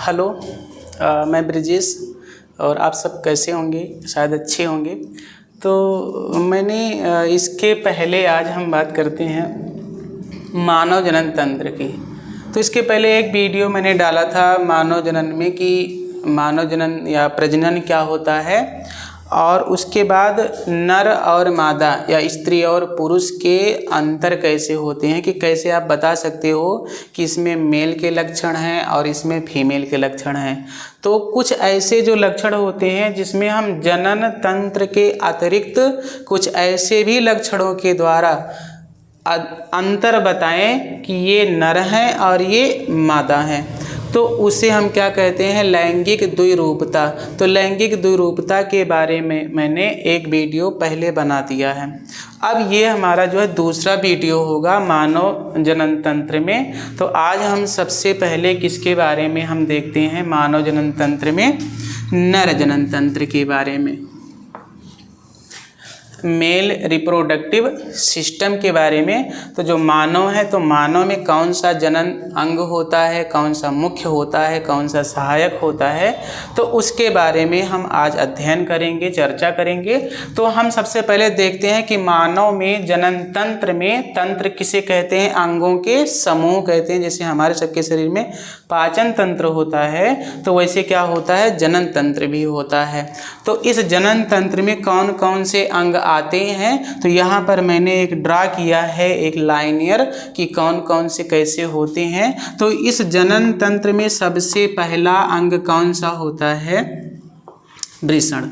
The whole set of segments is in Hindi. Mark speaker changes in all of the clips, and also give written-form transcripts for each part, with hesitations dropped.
Speaker 1: हेलो, मैं ब्रिजेश और आप सब कैसे होंगे? शायद अच्छे होंगे। तो मैंने इसके पहले आज हम बात करते हैं मानव जनन तंत्र की। तो इसके पहले एक वीडियो मैंने डाला था मानव जनन में कि मानव जनन या प्रजनन क्या होता है, और उसके बाद नर और मादा या स्त्री और पुरुष के अंतर कैसे होते हैं, कि कैसे आप बता सकते हो कि इसमें मेल के लक्षण हैं और इसमें फीमेल के लक्षण हैं। तो कुछ ऐसे जो लक्षण होते हैं जिसमें हम जनन तंत्र के अतिरिक्त कुछ ऐसे भी लक्षणों के द्वारा अंतर बताएं कि ये नर हैं और ये मादा हैं, तो उसे हम क्या कहते हैं? लैंगिक द्विरूपता। तो लैंगिक द्विरूपता के बारे में मैंने एक वीडियो पहले बना दिया है। अब ये हमारा जो है दूसरा वीडियो होगा मानव जनन तंत्र में। तो आज हम सबसे पहले किसके बारे में हम देखते हैं? मानव जनन तंत्र में नर जनन तंत्र के बारे में, मेल रिप्रोडक्टिव सिस्टम के बारे में। तो जो मानव है, तो मानव में कौन सा जनन अंग होता है, कौन सा मुख्य होता है, कौन सा सहायक होता है, तो उसके बारे में हम आज अध्ययन करेंगे, चर्चा करेंगे। तो हम सबसे पहले देखते हैं कि मानव में जनन तंत्र में, तंत्र किसे कहते हैं? अंगों के समूह कहते हैं। जैसे हमारे सबके शरीर में पाचन तंत्र होता है, तो वैसे क्या होता है? जनन तंत्र भी होता है। तो इस जनन तंत्र में कौन कौन से अंग आते हैं? तो यहाँ पर मैंने एक ड्रा किया है, एक लाइनियर, कि कौन कौन से कैसे होते हैं। तो इस जनन तंत्र में सबसे पहला अंग कौन सा होता है? वृषण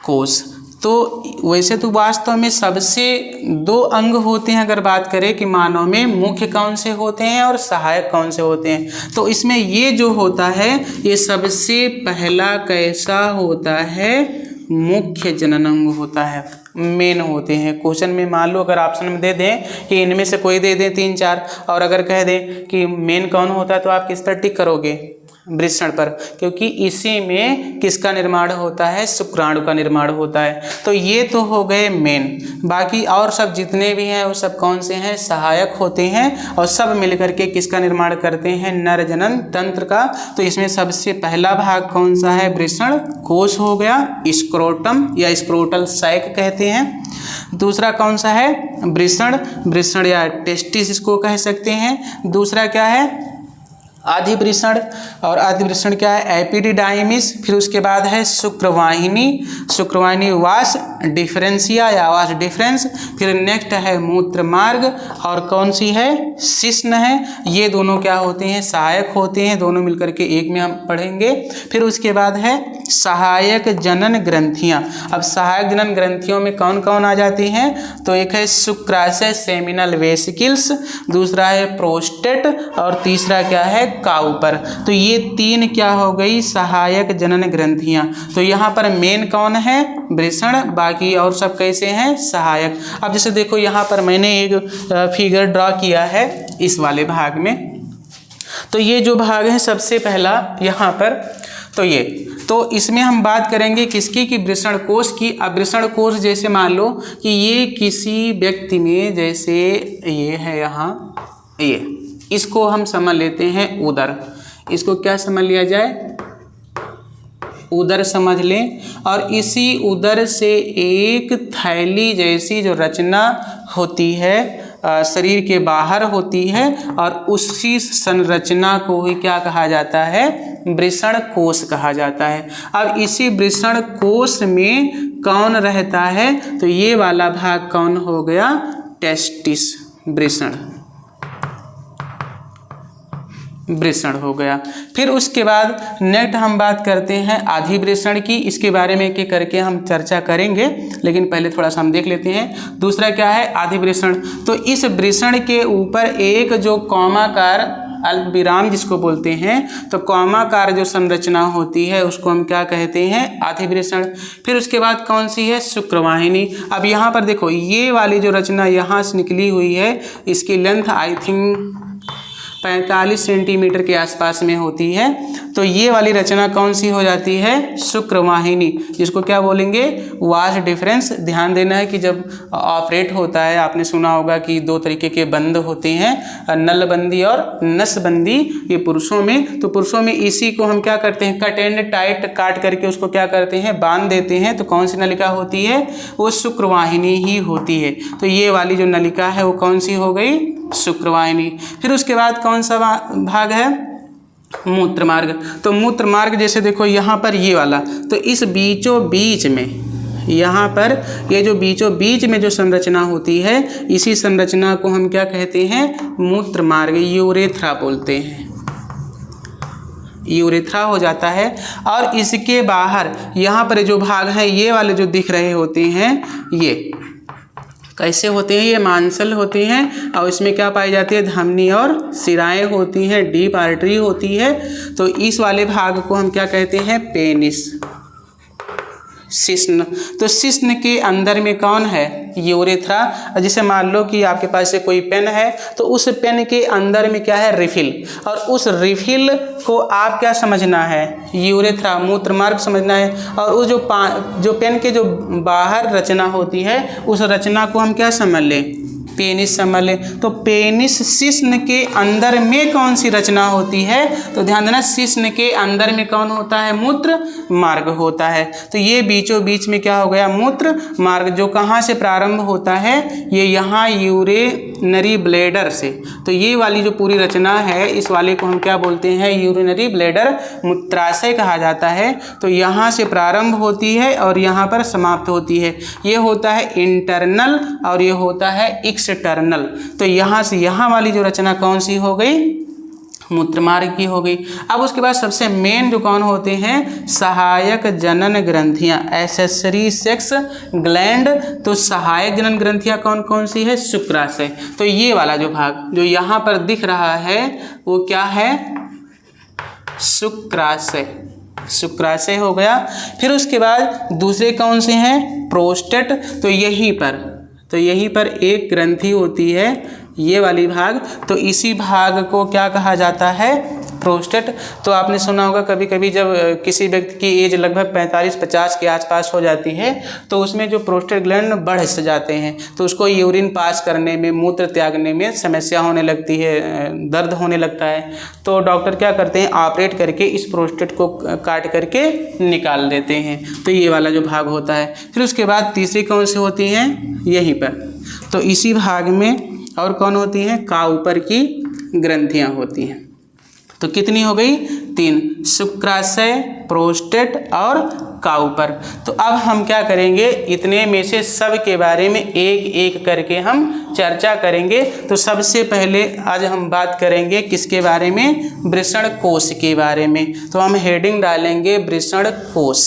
Speaker 1: कोश। तो वैसे तो वास्तव में सबसे दो अंग होते हैं, अगर बात करें कि मानव में मुख्य कौन से होते हैं और सहायक कौन से होते हैं। तो इसमें ये जो होता है, ये सबसे पहला कैसा होता है? मुख्य जनन अंग होता है, मेन होते हैं। क्वेश्चन में मान लो अगर ऑप्शन में दे दें कि इनमें से कोई दे दें 3 4, और अगर कह दें कि मेन कौन होता है, तो आप किस पर टिक करोगे? वृषण पर, क्योंकि इसी में किसका निर्माण होता है? शुक्राणु का निर्माण होता है। तो ये तो हो गए मेन। बाकी और सब जितने भी हैं वो सब कौन से हैं? सहायक होते हैं, और सब मिलकर के किसका निर्माण करते हैं? नर जनन तंत्र का। तो इसमें सबसे पहला भाग कौन सा है? वृषण कोश हो गया, स्क्रोटम या स्क्रोटल सैक कहते हैं। दूसरा कौन सा है? वृषण या टेस्टिस इसको कह सकते हैं। दूसरा क्या है? आधिवृषण, और आधिवृषण क्या है? एपिडिडाइमिस। फिर उसके बाद है शुक्रवाहिनी वास डिफरेंसिया या वास डिफरेंस। फिर नेक्स्ट है मूत्र मार्ग, और कौन सी है? शिश्न है। ये दोनों क्या होते हैं? सहायक होते हैं। दोनों मिलकर के एक में हम पढ़ेंगे। फिर उसके बाद है सहायक जनन ग्रंथियाँ। अब सहायक जनन ग्रंथियों में कौन कौन आ जाती हैं? तो एक है शुक्राशय सेमिनल वेसिकल्स, दूसरा है प्रोस्टेट, और तीसरा क्या है? काउपर। तो ये 3 क्या हो गई? सहायक जनन ग्रंथियां। तो यहाँ पर मेन कौन है? वृषण। बाकी और सब कैसे हैं? सहायक। अब जैसे देखो यहाँ पर मैंने एक फिगर ड्रॉ किया है इस वाले भाग में। तो ये जो भाग है सबसे पहला यहाँ पर, तो इसमें हम बात करेंगे किसकी? कि वृषण कोश की। अब वृषण कोश जैसे मान लो कि ये किसी व्यक्ति में, जैसे ये है यहाँ, ये इसको हम समझ लेते हैं उदर। इसको क्या समझ लिया जाए? उदर समझ लें। और इसी उदर से एक थैली जैसी जो रचना होती है शरीर के बाहर होती है, और उसी संरचना को ही क्या कहा जाता है? वृषण कोश कहा जाता है। अब इसी वृषण कोश में कौन रहता है? तो ये वाला भाग कौन हो गया? टेस्टिस, वृषण हो गया। फिर उसके बाद नेक्स्ट हम बात करते हैं आधिवृषण की। इसके बारे में एक एक करके हम चर्चा करेंगे, लेकिन पहले थोड़ा सा हम देख लेते हैं। दूसरा क्या है? आधिवृषण। तो इस वृषण के ऊपर एक जो कौमाकार अल्पविराम जिसको बोलते हैं, तो कौमाकार जो संरचना होती है उसको हम क्या कहते हैं? आधिवृषण। फिर उसके बाद कौन सी है? शुक्रवाहिनी। अब यहाँ पर देखो, ये वाली जो रचना यहाँ से निकली हुई है, इसकी लेंथ आई थिंक 45 सेंटीमीटर के आसपास में होती है। तो ये वाली रचना कौन सी हो जाती है? शुक्रवाहिनी, जिसको क्या बोलेंगे? Vas deferens. ध्यान देना है कि जब ऑपरेट होता है, आपने सुना होगा कि 2 तरीके के बंद होते हैं, नलबंदी और नसबंदी, ये पुरुषों में। तो पुरुषों में इसी को हम क्या करते हैं? कट एंड टाइट काट करके उसको क्या करते हैं? बांध देते हैं। तो कौन सी नलिका होती है? वो शुक्रवाहिनी ही होती है। तो ये वाली जो नलिका है वो कौन सी हो गई? शुक्रवाहिनी। फिर उसके बाद कौन सा भाग है? मूत्र मार्ग। तो मूत्र मार्ग जैसे देखो यहाँ पर ये वाला, तो इस बीचों बीच में, यहाँ पर ये जो बीचों बीच में जो संरचना होती है, इसी संरचना को हम क्या कहते हैं? मूत्र मार्ग, यूरेथ्रा बोलते हैं। यूरेथ्रा हो जाता है। और इसके बाहर यहाँ पर जो भाग है, ये वाले जो दिख रहे होते हैं, ये कैसे होते हैं? ये मांसल होते हैं और इसमें क्या पाई जाती है? धमनी और शिराएं होती हैं, डीप आर्टरी होती है। तो इस वाले भाग को हम क्या कहते हैं? पेनिस, शिश्न। तो शिश्न के अंदर में कौन है? यूरेथ्रा। जैसे मान लो कि आपके पास से कोई पेन है, तो उस पेन के अंदर में क्या है? रिफिल। और उस रिफिल को आप क्या समझना है? यूरेथ्रा, मूत्र मार्ग समझना है। और वो जो पेन के जो बाहर रचना होती है, उस रचना को हम क्या समझ लें? पेनिस समझ लें। तो पेनिस शिश्न के अंदर में कौन सी रचना होती है? तो ध्यान देना, शिश्न के अंदर में कौन होता है? मूत्र मार्ग होता है। तो ये बीचों बीच में क्या हो गया? मूत्र मार्ग, जो कहाँ से प्रारंभ होता है? ये यहाँ यूरिनरी ब्लैडर से। तो ये वाली जो पूरी रचना है, इस वाले को हम क्या बोलते हैं? यूरिनरी ब्लैडर, मूत्राशय कहा जाता है। तो यहाँ से प्रारंभ होती है और यहाँ पर समाप्त होती है। ये होता है इंटरनल और ये होता है एक्सटर्नल। तो यहाँ से यहाँ वाली जो रचना कौन सी हो गई? मूत्र मार्ग की हो गई। अब उसके बाद सबसे मेन जो कौन होते हैं? सहायक जनन ग्रंथियाँ, एक्सेसरी सेक्स ग्लैंड। तो सहायक जनन ग्रंथियाँ कौन कौन सी है? शुक्राशय। तो ये वाला जो भाग जो यहाँ पर दिख रहा है वो क्या है? शुक्राशय, शुक्राशय हो गया। फिर उसके बाद दूसरे कौन से हैं? प्रोस्टेट। तो यहीं पर एक ग्रंथि होती है, ये वाली भाग। तो इसी भाग को क्या कहा जाता है? प्रोस्टेट। तो आपने सुना होगा कभी कभी जब किसी व्यक्ति की एज लगभग 45-50 के आसपास हो जाती है, तो उसमें जो प्रोस्टेट ग्लैंड बढ़ से जाते हैं, तो उसको यूरिन पास करने में, मूत्र त्यागने में समस्या होने लगती है, दर्द होने लगता है। तो डॉक्टर क्या करते हैं? ऑपरेट करके इस प्रोस्टेट को काट करके निकाल देते हैं। तो ये वाला जो भाग होता है। फिर उसके बाद तीसरी कौन सी होती हैं? यहीं पर। तो इसी भाग में और कौन होती हैं? काउपर की ग्रंथियाँ होती हैं। तो कितनी हो गई? 3, शुक्राशय, प्रोस्टेट और काउपर। तो अब हम क्या करेंगे? इतने में से सब के बारे में एक एक करके हम चर्चा करेंगे। तो सबसे पहले आज हम बात करेंगे किसके बारे में? वृषण कोश के बारे में। तो हम हेडिंग डालेंगे वृषण कोश।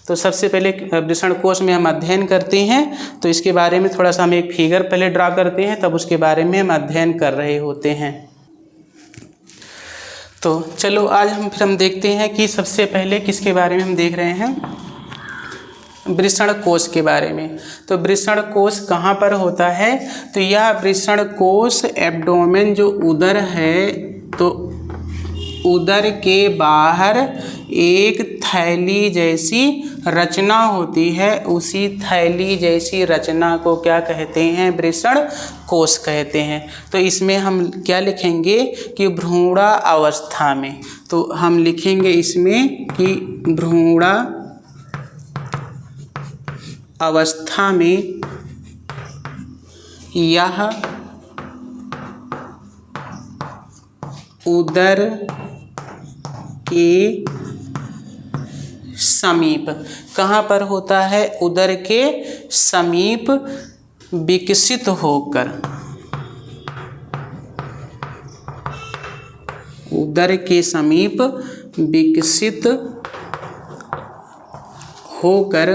Speaker 1: तो सबसे पहले वृषण कोश में हम अध्ययन करते हैं। तो इसके बारे में थोड़ा सा हम एक फिगर पहले ड्रा करते हैं, तब उसके बारे में हम अध्ययन कर रहे होते हैं। तो चलो आज हम देखते हैं कि सबसे पहले किसके बारे में हम देख रहे हैं? वृषण कोश के बारे में। तो वृषण कोश कहाँ पर होता है? तो यह वृषण कोश एब्डोमेन, जो उदर है, तो उदर के बाहर एक थैली जैसी रचना होती है। उसी थैली जैसी रचना को क्या कहते हैं? वृषण कोश कहते हैं। तो इसमें हम क्या लिखेंगे कि भ्रूणा अवस्था में। तो हम लिखेंगे इसमें कि भ्रूणा अवस्था में यह उदर के समीप, कहाँ पर होता है? उदर के समीप विकसित होकर, उदर के समीप विकसित होकर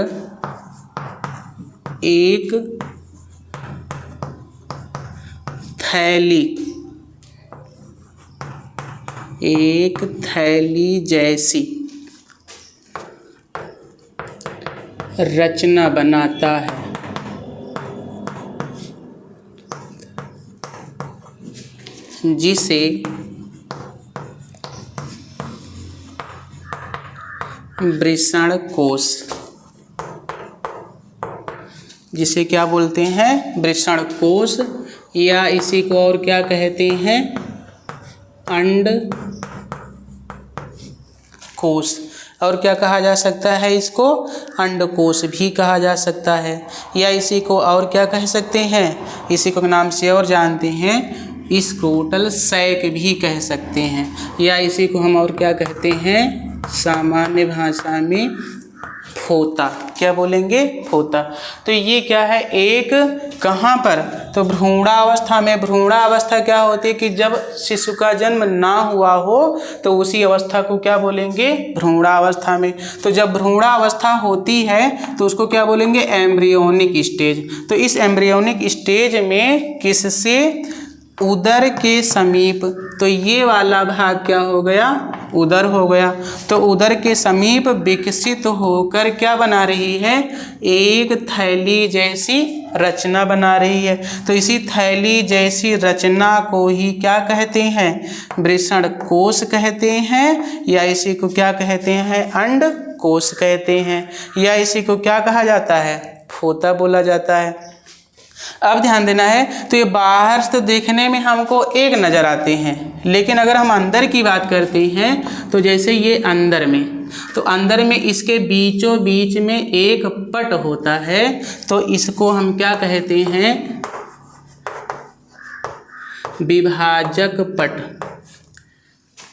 Speaker 1: एक थैली जैसी रचना बनाता है। जिसे वृषण कोश, जिसे क्या बोलते हैं, वृषण कोश, या इसी को और क्या कहते हैं, अंडकोश। और क्या कहा जा सकता है इसको, अंडकोश भी कहा जा सकता है, या इसी को और क्या कह सकते हैं, इसी को नाम से और जानते हैं, स्क्रोटल सैक भी कह सकते हैं, या इसी को हम और क्या कहते हैं, सामान्य भाषा में फोता। क्या बोलेंगे, फोता। तो ये क्या है, एक कहाँ पर, तो भ्रूणावस्था में। भ्रूणावस्था क्या होती है कि जब शिशु का जन्म ना हुआ हो तो उसी अवस्था को क्या बोलेंगे, भ्रूणावस्था में। तो जब भ्रूणावस्था होती है तो उसको क्या बोलेंगे, एम्ब्रियोनिक स्टेज। तो इस एम्ब्रियोनिक स्टेज में किससे, उदर के समीप, तो ये वाला भाग क्या हो गया, उदर हो गया। तो उदर के समीप विकसित होकर क्या बना रही है, एक थैली जैसी रचना बना रही है। तो इसी थैली जैसी रचना को ही क्या कहते हैं, वृषण कोश कहते हैं, या इसी को क्या कहते हैं, अंडकोश कहते हैं, या इसी को क्या कहा जाता है, फोता बोला जाता है। अब ध्यान देना है, तो ये बाहर से देखने में हमको एक नज़र आते हैं, लेकिन अगर हम अंदर की बात करते हैं तो जैसे ये अंदर में, तो अंदर में इसके बीचों बीच में एक पट होता है, तो इसको हम क्या कहते हैं, विभाजक पट।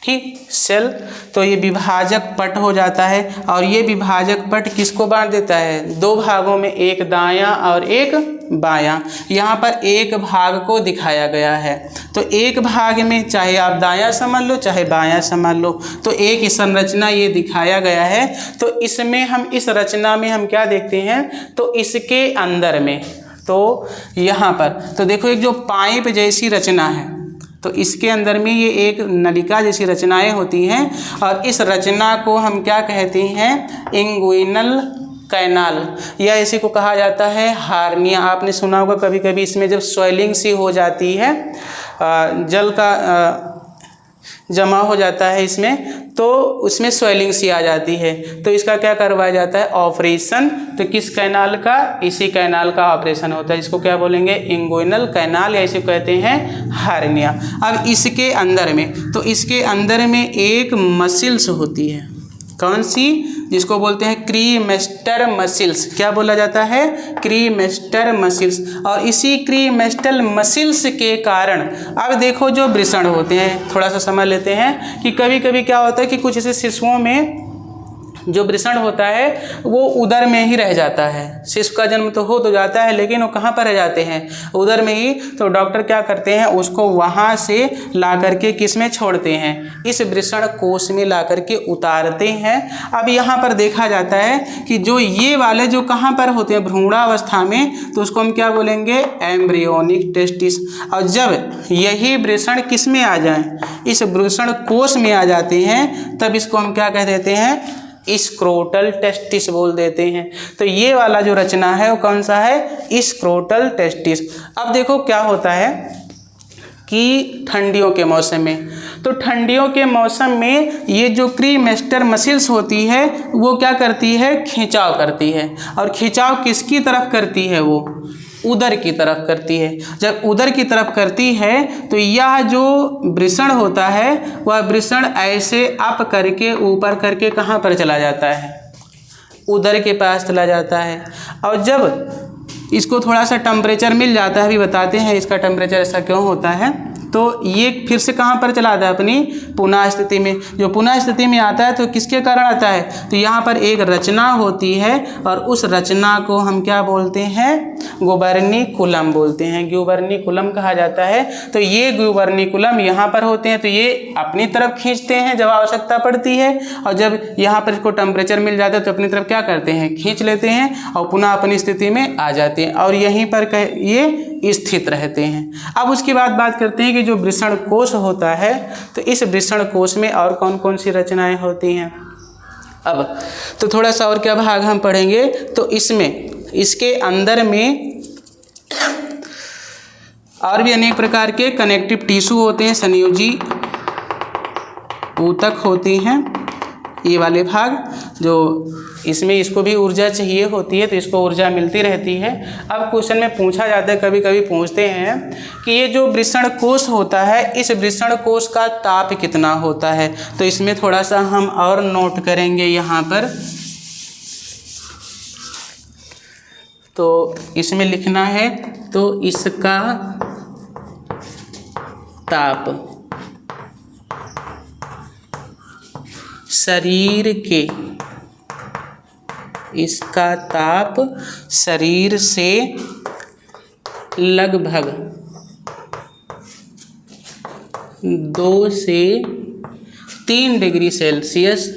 Speaker 1: ठीक, सेल। तो ये विभाजक पट हो जाता है, और ये विभाजक पट किसको बांट देता है, दो भागों में, एक दायां और एक बायां। यहाँ पर एक भाग को दिखाया गया है, तो एक भाग में चाहे आप दायां समझ लो चाहे बायां समझ लो, तो एक संरचना ये दिखाया गया है। तो इसमें हम, इस रचना में हम क्या देखते हैं, तो इसके अंदर में, तो यहाँ पर तो देखो एक जो पाइप जैसी रचना है, तो इसके अंदर में ये एक नलिका जैसी रचनाएं होती हैं, और इस रचना को हम क्या कहते हैं, इंगुइनल कैनाल, या इसी को कहा जाता है हार्निया। आपने सुना होगा कभी कभी, इसमें जब स्वेलिंग सी हो जाती है, जल का जमा हो जाता है इसमें, तो उसमें स्वेलिंग सी आ जाती है, तो इसका क्या करवाया जाता है, ऑपरेशन। तो किस कैनाल का, इसी कैनाल का ऑपरेशन होता है, इसको क्या बोलेंगे, इंगुइनल कैनाल, या इसे कहते हैं हार्निया। अब इसके अंदर में, तो इसके अंदर में एक मसिल्स होती है, कौन सी, जिसको बोलते हैं क्रीमेस्टर मसिल्स। क्या बोला जाता है, क्रीमेस्टर मसिल्स। और इसी क्रीमेस्टल मसिल्स के कारण, अब देखो जो वृषण होते हैं, थोड़ा सा समझ लेते हैं कि कभी कभी क्या होता है कि कुछ ऐसे शिशुओं में जो वृषण होता है वो उदर में ही रह जाता है। शिशु का जन्म तो हो तो जाता है, लेकिन वो कहाँ पर रह जाते हैं, उदर में ही। तो डॉक्टर क्या करते हैं, उसको वहाँ से ला करके किस में छोड़ते हैं, इस वृषण कोश में ला करके उतारते हैं। अब यहाँ पर देखा जाता है कि जो ये वाले जो कहाँ पर होते हैं, भ्रूणावस्था में, तो उसको हम क्या बोलेंगे, एम्ब्रियोनिक टेस्टिस। और जब यही वृषण किस में आ जाए, इस वृषण कोश में आ जाते हैं, तब इसको हम क्या कह देते हैं, स्क्रोटल टेस्टिस बोल देते हैं। तो ये वाला जो रचना है वो कौन सा है, स्क्रोटल टेस्टिस। अब देखो क्या होता है कि ठंडियों के मौसम में, तो ठंडियों के मौसम में ये जो क्रीमेस्टर मसिल्स होती है वो क्या करती है, खिंचाव करती है। और खिंचाव किसकी तरफ करती है, वो उदर की तरफ करती है। जब उदर की तरफ करती है तो यह जो वृषण होता है वह वृषण ऐसे अप करके ऊपर करके कहाँ पर चला जाता है, उदर के पास चला जाता है। और जब इसको थोड़ा सा टेम्परेचर मिल जाता है, अभी बताते हैं इसका टेम्परेचर ऐसा क्यों होता है, तो ये फिर से कहाँ पर चला आता है, अपनी पुनः स्थिति में। जो पुनः स्थिति में आता है तो किसके कारण आता है, तो यहाँ पर एक रचना होती है, और उस रचना को हम क्या बोलते हैं, ग्यूबर्निकुलम बोलते हैं, ग्यूबर्निकुलम कहा जाता है। तो ये ग्यूबर्निकुलम यहाँ पर होते हैं, तो ये अपनी तरफ खींचते हैं जब आवश्यकता पड़ती है, और जब यहाँ पर इसको टेम्परेचर मिल जाता है तो अपनी तरफ क्या करते हैं, खींच लेते हैं, और पुनः अपनी स्थिति में आ जाते हैं, और यहीं पर ये स्थित रहते हैं। अब उसके बाद बात करते हैं कि जो वृषण कोश होता है, तो इस वृषण कोश में और कौन कौन सी रचनाएं होती हैं। अब तो थोड़ा सा और क्या भाग हम पढ़ेंगे, तो इसमें, इसके अंदर में और भी अनेक प्रकार के कनेक्टिव टिश्यू होते हैं, संयोजी ऊतक होती हैं, ये वाले भाग। जो इसमें इसको भी ऊर्जा चाहिए होती है, तो इसको ऊर्जा मिलती रहती है। अब क्वेश्चन में पूछा जाता है, कभी कभी पूछते हैं कि ये जो वृषण कोश होता है, इस वृषण कोश का ताप कितना होता है। तो इसमें थोड़ा सा हम और नोट करेंगे यहाँ पर। तो इसमें लिखना है, तो इसका ताप शरीर के, इसका ताप शरीर से लगभग 2 से 3 डिग्री सेल्सियस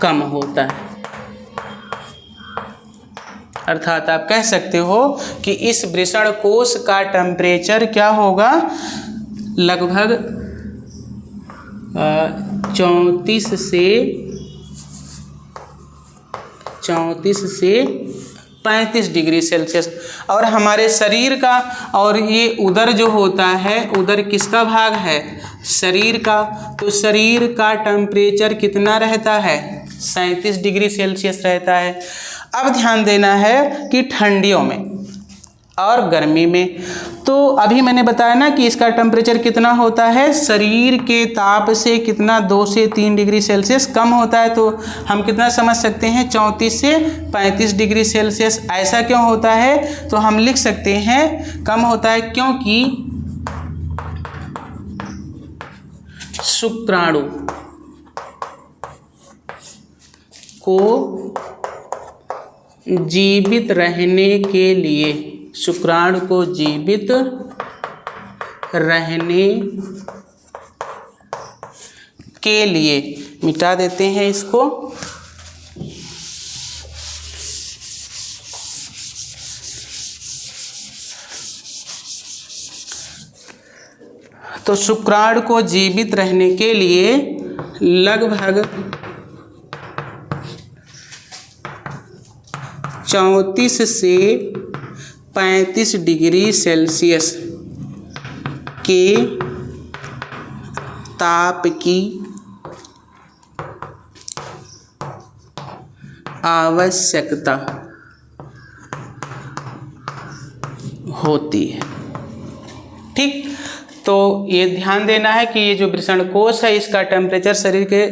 Speaker 1: कम होता है। अर्थात आप कह सकते हो कि इस वृषण कोश का टेम्परेचर क्या होगा, लगभग 34 से 35 डिग्री सेल्सियस। और हमारे शरीर का, और ये उदर जो होता है, उदर किसका भाग है, शरीर का, तो शरीर का टेम्परेचर कितना रहता है, 37 डिग्री सेल्सियस रहता है। अब ध्यान देना है कि ठंडियों में और गर्मी में, तो अभी मैंने बताया ना कि इसका टेम्परेचर कितना होता है, शरीर के ताप से कितना, 2 से 3 डिग्री सेल्सियस कम होता है। तो हम कितना समझ सकते हैं, 34 से 35 डिग्री सेल्सियस। ऐसा क्यों होता है, तो हम लिख सकते हैं कम होता है क्योंकि शुक्राणु को जीवित रहने के लिए, शुक्राणु को जीवित रहने के लिए, मिटा देते हैं इसको, तो शुक्राणु को जीवित रहने के लिए लगभग 34 से 35 डिग्री सेल्सियस के ताप की आवश्यकता होती है। ठीक, तो ये ध्यान देना है कि ये जो वृषण कोश है, इसका टेम्परेचर शरीर के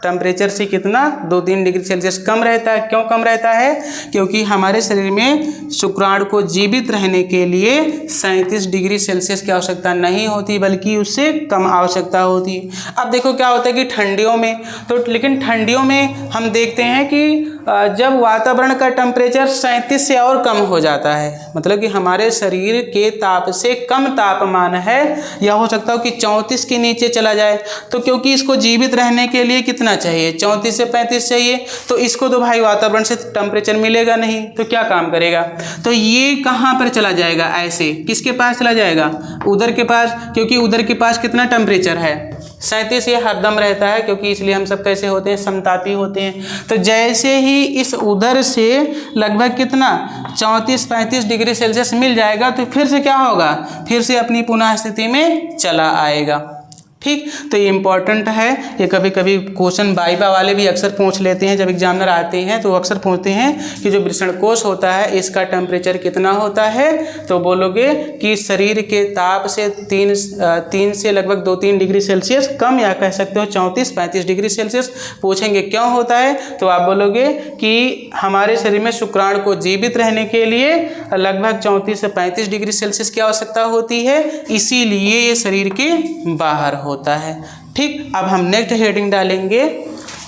Speaker 1: टेम्परेचर से कितना, 2-3 डिग्री सेल्सियस कम रहता है। क्यों कम रहता है, क्योंकि हमारे शरीर में शुक्राणु को जीवित रहने के लिए 37 डिग्री सेल्सियस की आवश्यकता नहीं होती, बल्कि उससे कम आवश्यकता होती है। अब देखो क्या होता है कि ठंडियों में, तो लेकिन ठंडियों में हम देखते हैं कि जब वातावरण का टेम्परेचर 37 से और कम हो जाता है, मतलब कि हमारे शरीर के ताप से कम तापमान है, या हो सकता हो कि 34 के नीचे चला जाए, तो क्योंकि इसको जीवित रहने के लिए कितना चाहिए, 34 से 35 चाहिए, तो इसको तो भाई वातावरण से टेम्परेचर मिलेगा नहीं, तो क्या काम करेगा, तो ये कहाँ पर चला जाएगा, ऐसे किसके पास चला जाएगा, उदर के पास, क्योंकि उदर के पास कितना टेम्परेचर है, 37 ये हरदम रहता है, क्योंकि इसलिए हम सब कैसे होते हैं, समतापी होते हैं। तो जैसे ही इस उदर से लगभग कितना 34-35 डिग्री सेल्सियस मिल जाएगा, तो फिर से क्या होगा, फिर से अपनी पुनः स्थिति में चला आएगा। ठीक, तो ये इम्पॉर्टेंट है, ये कभी कभी क्वेश्चन वाइवा वाले भी अक्सर पूछ लेते हैं, जब एग्जामिनर आते हैं तो अक्सर पूछते हैं कि जो वृषण कोश होता है इसका टेम्परेचर कितना होता है, तो बोलोगे कि शरीर के ताप से 3 से लगभग 2-3 डिग्री सेल्सियस कम, या कह सकते हो 34-35 डिग्री सेल्सियस। पूछेंगे क्यों होता है, तो आप बोलोगे कि हमारे शरीर में शुक्राणु को जीवित रहने के लिए लगभग 34 से 35 डिग्री सेल्सियस की आवश्यकता होती है, इसीलिए ये शरीर के बाहर होता है। ठीक, अब हम नेक्स्ट हेडिंग डालेंगे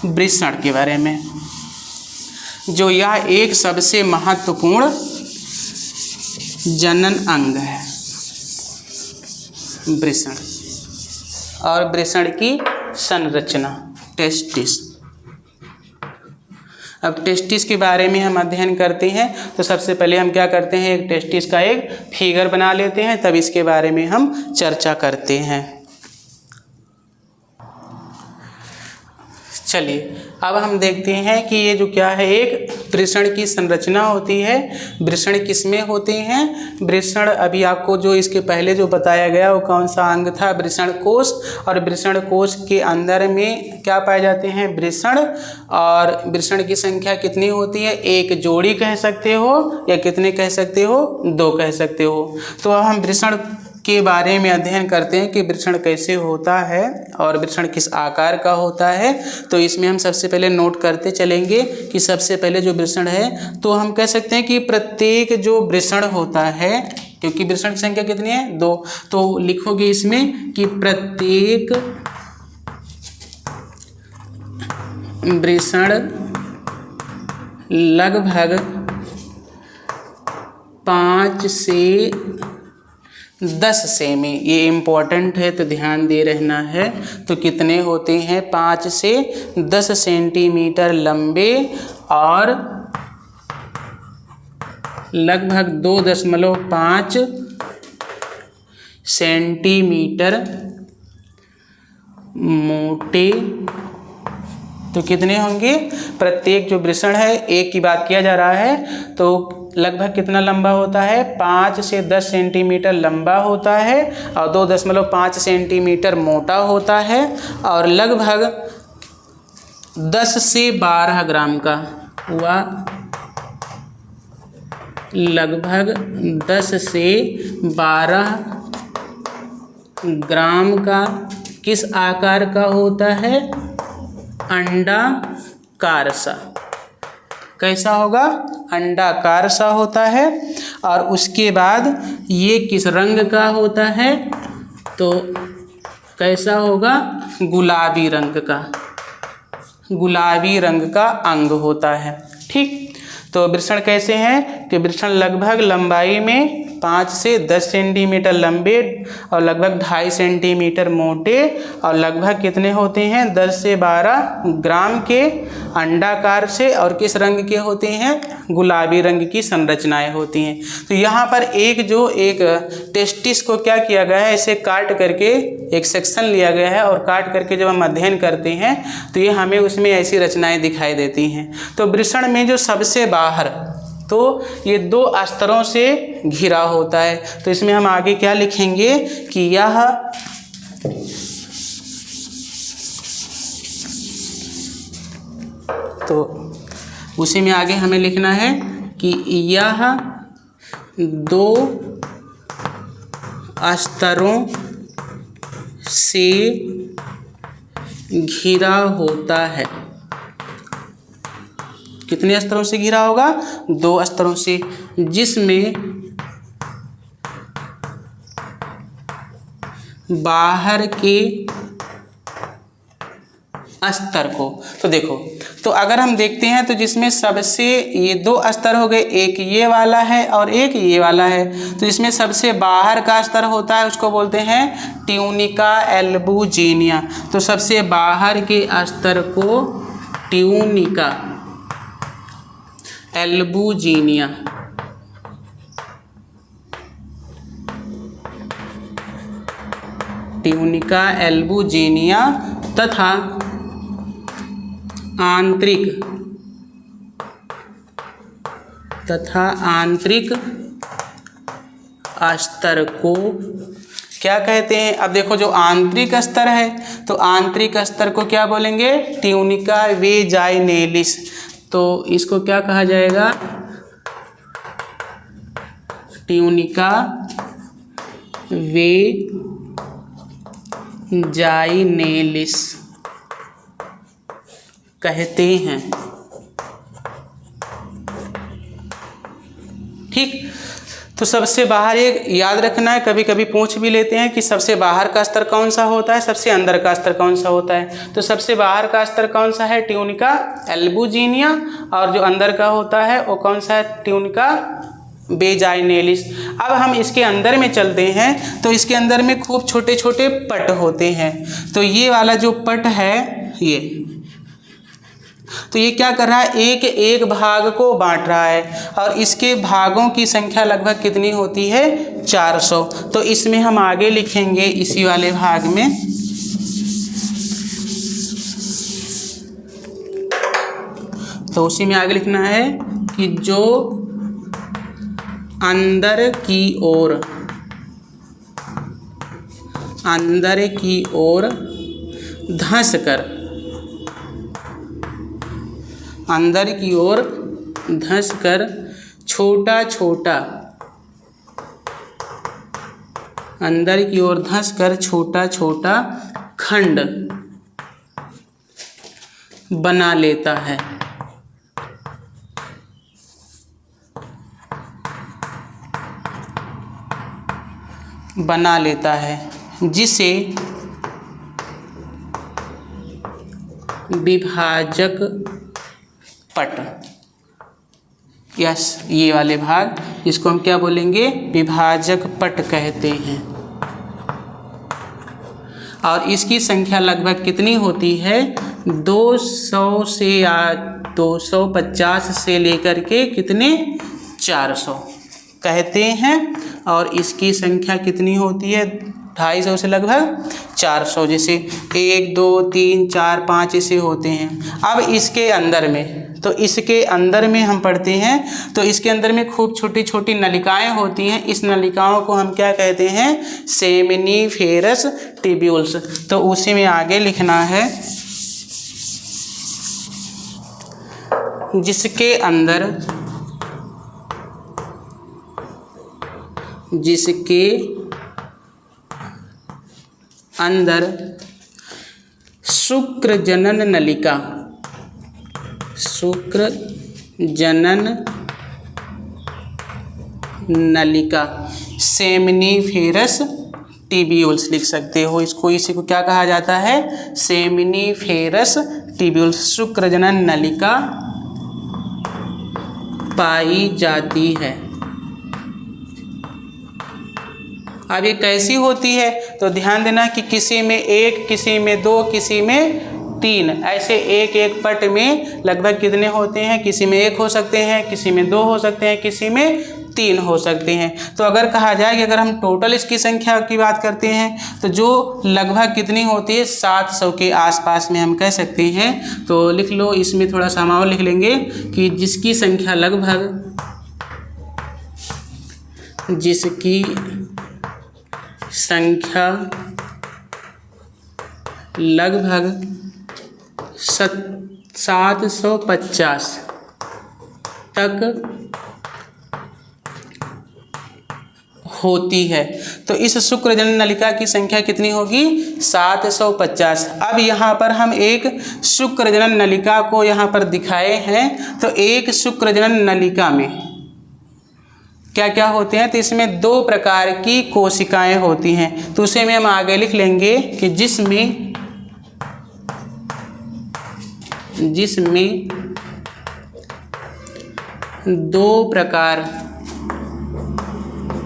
Speaker 1: वृषण के बारे में, जो यह एक सबसे महत्वपूर्ण जनन अंग है, वृषण और वृषण की संरचना, टेस्टिस। अब टेस्टिस के बारे में हम अध्ययन करते हैं, तो सबसे पहले हम क्या करते हैं, एक टेस्टिस का एक फिगर बना लेते हैं, तब इसके बारे में हम चर्चा करते हैं। चलिए अब हम देखते हैं कि ये जो क्या है, एक वृषण की संरचना होती है। वृषण किसमें होते हैं? वृषण अभी आपको जो इसके पहले जो बताया गया वो कौन सा अंग था? वृषण कोश। और वृषण कोश के अंदर में क्या पाए जाते हैं? वृषण। और वृषण की संख्या कितनी होती है? एक जोड़ी कह सकते हो या कितने कह सकते हो? दो कह सकते हो। तो अब हम वृषण के बारे में अध्ययन करते हैं कि वृषण कैसे होता है और वृषण किस आकार का होता है। तो इसमें हम सबसे पहले नोट करते चलेंगे कि सबसे पहले जो वृषण है, तो हम कह सकते हैं कि प्रत्येक जो वृषण होता है, क्योंकि वृषण की संख्या कितनी है? दो, तो लिखोगे इसमें कि प्रत्येक वृषण लगभग 5 से 10 सेमी, ये इम्पोर्टेंट है तो ध्यान दे रहना है। तो कितने होते हैं? 5 से 10 सेंटीमीटर लंबे और लगभग 2.5 सेंटीमीटर मोटे। तो कितने होंगे? प्रत्येक जो वृषण है, एक की बात किया जा रहा है, तो लगभग कितना लंबा होता है? 5 से 10 सेंटीमीटर लंबा होता है और 2.5 सेंटीमीटर मोटा होता है और लगभग 10 से 12 ग्राम का हुआ। लगभग 10 से 12 ग्राम का किस आकार का होता है? अंडाकार सा। कैसा होगा? अंडाकार सा होता है। और उसके बाद ये किस रंग का होता है? तो कैसा होगा? गुलाबी रंग का। गुलाबी रंग का अंग होता है। ठीक, तो वृषण कैसे हैं कि वृषण लगभग लंबाई में 5 से 10 सेंटीमीटर लंबे और लगभग 2.5 सेंटीमीटर मोटे और लगभग कितने होते हैं? 10 से 12 ग्राम के, अंडाकार से, और किस रंग के होते हैं? गुलाबी रंग की संरचनाएं होती हैं। तो यहाँ पर एक टेस्टिस को क्या किया गया है? इसे काट करके एक सेक्शन लिया गया है और काट करके जब हम अध्ययन करते हैं तो ये हमें उसमें ऐसी रचनाएं दिखाई देती हैं। तो वृषण में जो सबसे बाहर, तो ये 2 स्तरों से घिरा होता है। तो इसमें हम आगे क्या लिखेंगे कि यह तो उसी में आगे हमें लिखना है कि यह 2 स्तरों से घिरा होता है। कितने स्तरों से घिरा होगा? 2 स्तरों से, जिसमें बाहर के स्तर को, तो देखो, तो अगर हम देखते हैं तो जिसमें सबसे, ये 2 स्तर हो गए, एक ये वाला है और एक ये वाला है। तो इसमें सबसे बाहर का स्तर होता है उसको बोलते हैं ट्यूनिका एल्बुजिनिया। तो सबसे बाहर के स्तर को ट्यूनिका एल्बुजिनिया ट्यूनिका एल्बुजिनिया तथा आंतरिक स्तर को क्या कहते हैं? अब देखो, जो आंतरिक स्तर है तो आंतरिक स्तर को क्या बोलेंगे? Tunica vaginalis. तो इसको क्या कहा जाएगा? ट्यूनिका वेजाइनेलिस कहते हैं। ठीक, तो सबसे बाहर एक याद रखना है, कभी कभी पूछ भी लेते हैं कि सबसे बाहर का स्तर कौन सा होता है, सबसे अंदर का स्तर कौन सा होता है। तो सबसे बाहर का स्तर कौन सा है? Tunica albuginea. और जो अंदर का होता है वो कौन सा है? Tunica vaginalis. अब हम इसके अंदर में चलते हैं तो इसके अंदर में खूब छोटे छोटे पट होते हैं। तो ये वाला जो पट है, तो ये क्या कर रहा है? एक एक भाग को बांट रहा है और इसके भागों की संख्या लगभग कितनी होती है? 400। तो इसमें हम आगे लिखेंगे इसी वाले भाग में तो उसी में आगे लिखना है कि जो अंदर की ओर धंस कर छोटा छोटा खंड बना लेता है जिसे विभाजक पट, यस ये वाले भाग, इसको हम क्या बोलेंगे, विभाजक पट कहते हैं। और इसकी संख्या लगभग कितनी होती है, 200 से 250 से लेकर के कितने 400 कहते हैं। और इसकी संख्या कितनी होती है, 250 से लगभग 400, जैसे 1 2 3 4 5 ऐसे होते हैं। अब इसके अंदर में, तो इसके अंदर में हम पढ़ते हैं, तो इसके अंदर में खूब छोटी छोटी नलिकाएं होती हैं। इस नलिकाओं को हम क्या कहते हैं, सेमिनिफेरस ट्यूब्यूल्स। तो उसी में आगे लिखना है, जिसके अंदर शुक्र जनन नलिका सेमिनिफेरस ट्यूब्यूल्स लिख सकते हो इसको। इसी को क्या कहा जाता है, सेमिनिफेरस ट्यूब्यूल्स, शुक्र जनन नलिका पाई जाती है। अब ये कैसी होती है, तो ध्यान देना कि किसी में 1, किसी में 2, किसी में 3, ऐसे एक एक पट में लगभग कितने होते हैं, किसी में 1 हो सकते हैं, किसी में 2 हो सकते हैं, किसी में 3 हो सकते हैं। तो अगर कहा जाए कि अगर हम टोटल इसकी संख्या की बात करते हैं तो जो लगभग कितनी होती है, 700 के आसपास में हम कह सकते हैं। तो लिख लो, इसमें थोड़ा सा और लिख लेंगे कि जिसकी संख्या लगभग 750 तक होती है। तो इस शुक्र जनन नलिका की संख्या कितनी होगी, 750। अब यहाँ पर हम एक शुक्र जनन नलिका को यहाँ पर दिखाए हैं। तो एक शुक्र जनन नलिका में क्या क्या होते हैं, तो इसमें 2 प्रकार की कोशिकाएं होती हैं। तो उसे में हम आगे लिख लेंगे कि जिसमें 2 प्रकार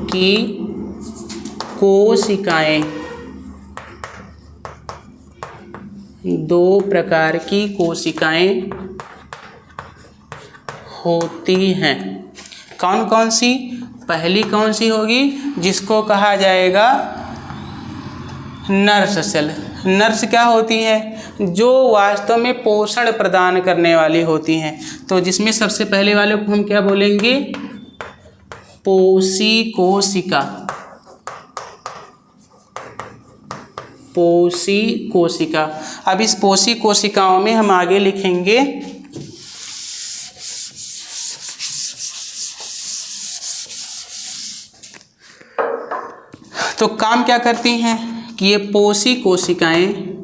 Speaker 1: की कोशिकाएं होती हैं। कौन कौन सी, पहली कौन सी होगी, जिसको कहा जाएगा नर्स सेल। नर्स क्या होती है, जो वास्तव में पोषण प्रदान करने वाली होती हैं। तो जिसमें सबसे पहले वाले को हम क्या बोलेंगे, पोषी कोशिका। अब इस पोषी कोशिकाओं में हम आगे लिखेंगे तो काम क्या करती हैं कि ये पोषी कोशिकाएं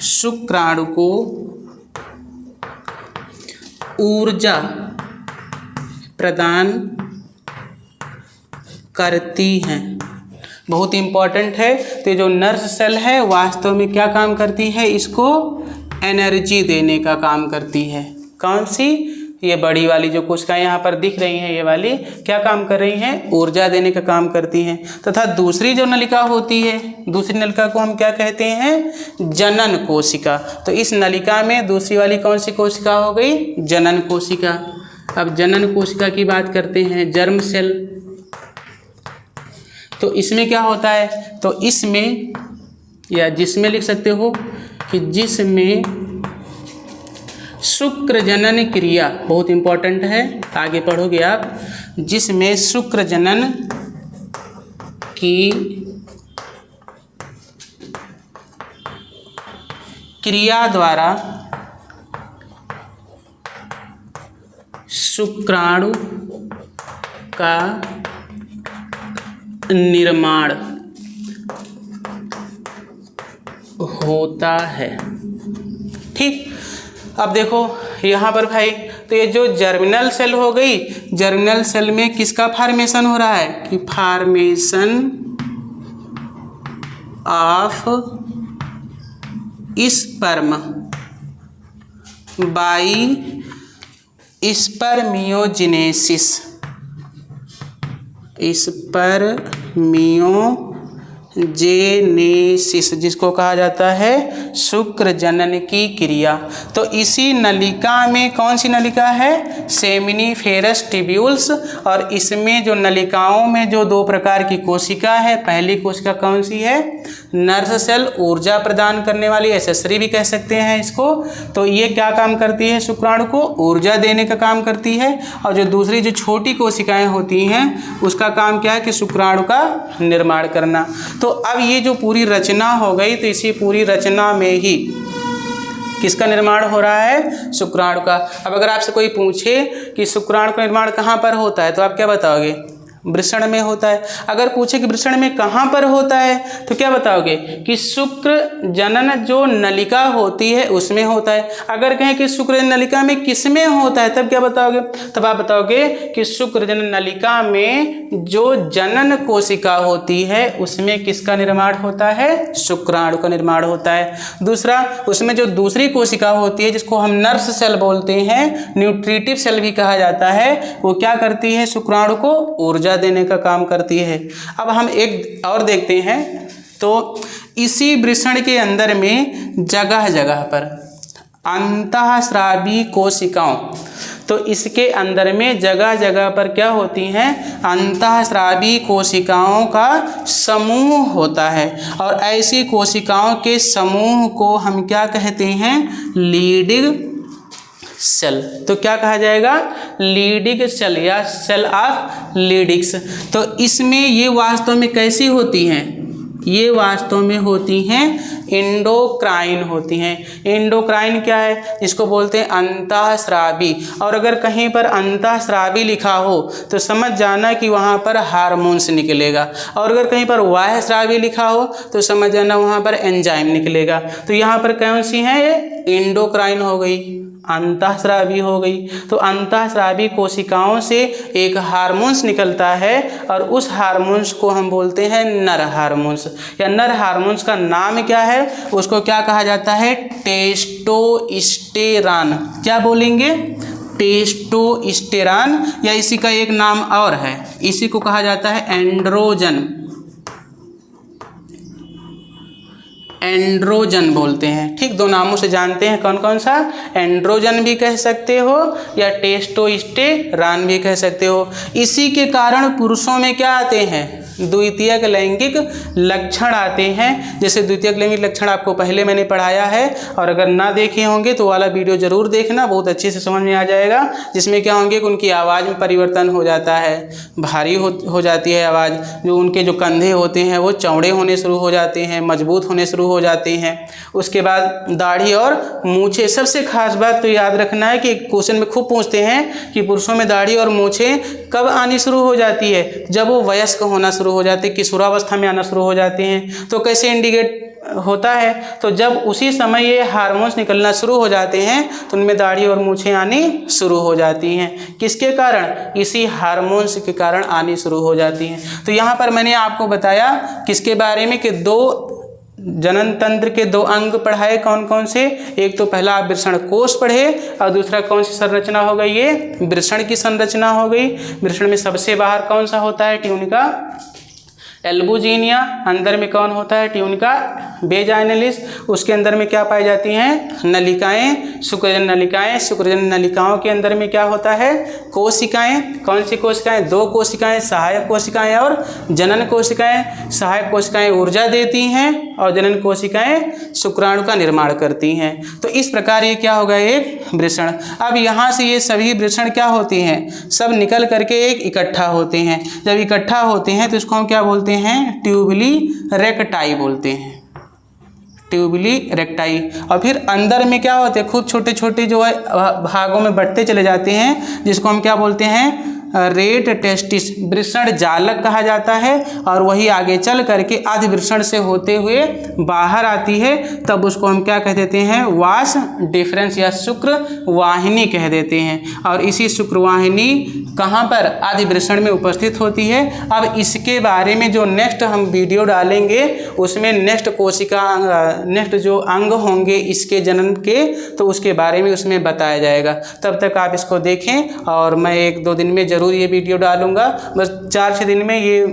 Speaker 1: शुक्राणु को ऊर्जा प्रदान करती हैं। बहुत इम्पॉर्टेंट है। तो जो नर्स सेल है वास्तव में क्या काम करती है, इसको एनर्जी देने का काम करती है। कौन सी, ये बड़ी वाली जो कोशिकाएं यहाँ पर दिख रही हैं, ये वाली क्या काम कर रही हैं? ऊर्जा देने का काम करती हैं। तथा दूसरी जो नलिका होती है, दूसरी नलिका को हम क्या कहते हैं? जनन कोशिका। तो इस नलिका में दूसरी वाली कौन सी कोशिका हो गई? जनन कोशिका। अब जनन कोशिका की बात करते हैं, जर्म सेल। तो इसमें क्या होता है? तो इसमें या जिसमें लिख सकते हो कि जिसमें शुक्र जनन क्रिया, बहुत इंपॉर्टेंट है, आगे पढ़ोगे आप, जिसमें शुक्र जनन की क्रिया द्वारा शुक्राणु का निर्माण होता है। ठीक, अब देखो यहाँ पर भाई, तो ये जो जर्मिनल सेल हो गई, जर्मिनल सेल में किसका फॉर्मेशन हो रहा है? कि formation of sperm by spermiogenesis, spermiogenesis जिसको कहा जाता है शुक्र जनन की क्रिया। तो इसी नलिका में, कौन सी नलिका है? Seminiferous tubules. और इसमें जो नलिकाओं में जो दो प्रकार की कोशिका है, पहली कोशिका कौन सी है? नर्स सेल, ऊर्जा प्रदान करने वाली, एसेसरी भी कह सकते हैं इसको। तो ये क्या काम करती है? शुक्राणु को ऊर्जा देने का काम करती है। और जो दूसरी जो छोटी कोशिकाएं होती हैं, उसका काम क्या है? कि शुक्राणु का निर्माण करना। तो अब ये जो पूरी रचना हो गई, तो इसी पूरी रचना में ही किसका निर्माण हो रहा है? शुक्राणु का। अब अगर आपसे कोई पूछे कि शुक्राणु का निर्माण कहाँ पर होता है, तो आप क्या बताओगे? वृषण में होता है। अगर पूछे कि वृषण में कहाँ पर होता है, तो क्या बताओगे? कि शुक्र जनन जो नलिका होती है उसमें होता है। अगर कहें कि शुक्र नलिका में किसमें होता है, तब क्या बताओगे? तब आप बताओगे कि शुक्र जनन नलिका में जो जनन कोशिका होती है उसमें किसका निर्माण होता है? शुक्राणु का निर्माण होता है। दूसरा, उसमें जो दूसरी कोशिका होती है जिसको हम नर्स सेल बोलते हैं, न्यूट्रिटिव सेल भी कहा जाता है, वो क्या करती है? शुक्राणु को ऊर्जा देने का काम करती है। अब हम एक और देखते हैं, तो इसी वृषण के अंदर में जगह जगह पर अंतःस्रावी कोशिकाओं, तो इसके अंदर में जगह जगह पर क्या होती हैं? अंतःस्रावी कोशिकाओं का समूह होता है। और ऐसी कोशिकाओं के समूह को हम क्या कहते हैं? Leading cell. तो क्या कहा जाएगा? लीडिंग सेल या सेल ऑफ लीडिंग्स। तो इसमें ये वास्तव में कैसी होती हैं? ये वास्तव में होती हैं एंडोक्राइन होती हैं। एंडोक्राइन क्या है? इसको बोलते हैं अंतःस्रावी। और अगर कहीं पर अंतःस्रावी लिखा हो तो समझ जाना कि वहाँ पर हार्मोन्स निकलेगा, और अगर कहीं पर बाह्यस्रावी लिखा हो तो समझ जाना वहाँ पर एंजाइम निकलेगा। तो यहाँ पर कौन सी है? ये एंडोक्राइन हो गई, अंतःस्रावी हो गई। तो अंतःस्रावी कोशिकाओं से एक हार्मोन्स निकलता है और उस हार्मोन्स को हम बोलते हैं नर हार्मोन्स। या नर हार्मोन्स का नाम क्या है? उसको क्या कहा जाता है? टेस्टोस्टेरान। क्या बोलेंगे? टेस्टोस्टेरान। या इसी का एक नाम और है, इसी को कहा जाता है एंड्रोजन। एंड्रोजन बोलते हैं। ठीक, दो नामों से जानते हैं। कौन कौन सा? एंड्रोजन भी कह सकते हो या टेस्टोस्टेरान भी कह सकते हो। इसी के कारण पुरुषों में क्या आते हैं? द्वितीयक लैंगिक लक्षण आते हैं। जैसे द्वितीयक लैंगिक लक्षण आपको पहले मैंने पढ़ाया है, और अगर ना देखे होंगे तो वाला वीडियो जरूर देखना, बहुत अच्छे से समझ में आ जाएगा। जिसमें क्या होंगे कि उनकी आवाज़ में परिवर्तन हो जाता है, भारी हो जाती है आवाज़, जो उनके जो कंधे होते हैं वो चौड़े होने शुरू हो जाते हैं, मजबूत होने शुरू हो जाते हैं। उसके बाद दाढ़ी और मूछें। सबसे खास बात तो याद रखना है कि क्वेश्चन में खूब पूछते हैं कि पुरुषों में दाढ़ी और मूछें कब आनी शुरू हो जाती है? जब वो वयस्क होना शुरू हो जाते हैं, किशोरावस्था में आना शुरू हो जाते हैं। तो कैसे इंडिकेट होता है? तो जब उसी समय ये हार्मोन्स निकलना शुरू हो जाते हैं तो उनमें दाढ़ी और मूछें आनी शुरू हो जाती हैं। किसके कारण? इसी हार्मोन्स के कारण आनी शुरू हो जाती हैं। तो यहाँ पर मैंने आपको बताया किसके बारे में कि दो जनन तंत्र के 2 अंग पढ़ाए, कौन कौन से? एक तो पहला आप वृषण कोष पढ़े और दूसरा कौन सी संरचना हो गई? ये वृषण की संरचना हो गई। वृषण में सबसे बाहर कौन सा होता है? Tunica albuginea. अंदर में कौन होता है? ट्यूनिका बेजाइनलिस। उसके अंदर में क्या पाई जाती हैं? नलिकाएं, शुक्रजन नलिकाएं। शुक्रजन नलिकाओं के अंदर में क्या होता है? कोशिकाएं। कौन सी कोशिकाएं? 2 कोशिकाएं, सहायक कोशिकाएं और जनन कोशिकाएं। सहायक कोशिकाएं ऊर्जा देती हैं और जनन कोशिकाएं शुक्राणु का निर्माण करती हैं। तो इस प्रकार ये क्या होगा? एक वृषण। अब यहाँ से ये सभी वृषण क्या होती हैं? सब निकल करके एक इकट्ठा होते हैं। जब इकट्ठा होते हैं तो इसको हम क्या बोलते हैं? ट्यूबली रेक्टाई बोलते हैं, ट्यूबली रेक्टाई। और फिर अंदर में क्या होते हैं? खूब छोटे छोटे जो है भागों में बढ़ते चले जाते हैं, जिसको हम क्या बोलते हैं? रेट टेस्टिस, वृषण जालक कहा जाता है। और वही आगे चल करके अधिवृषण से होते हुए बाहर आती है, तब उसको हम क्या कह देते हैं? वास डिफरेंस या शुक्र वाहिनी कह देते हैं। और इसी शुक्र वाहिनी कहाँ पर? अधिवृषण में उपस्थित होती है। अब इसके बारे में जो नेक्स्ट हम वीडियो डालेंगे उसमें नेक्स्ट कोशिका नेक्स्ट जो अंग होंगे इसके जनन के, तो उसके बारे में उसमें बताया जाएगा। तब तक आप इसको देखें और मैं 1-2 दिन में ज़रूर ये वीडियो डालूंगा। बस 4-6 दिन में ये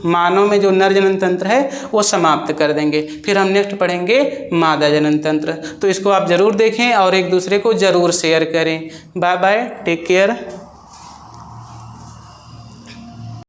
Speaker 1: मानव में जो नर जनन तंत्र है वो समाप्त कर देंगे। फिर हम नेक्स्ट पढ़ेंगे मादा जनन तंत्र। तो इसको आप ज़रूर देखें और एक दूसरे को ज़रूर शेयर करें। Bye bye, take care.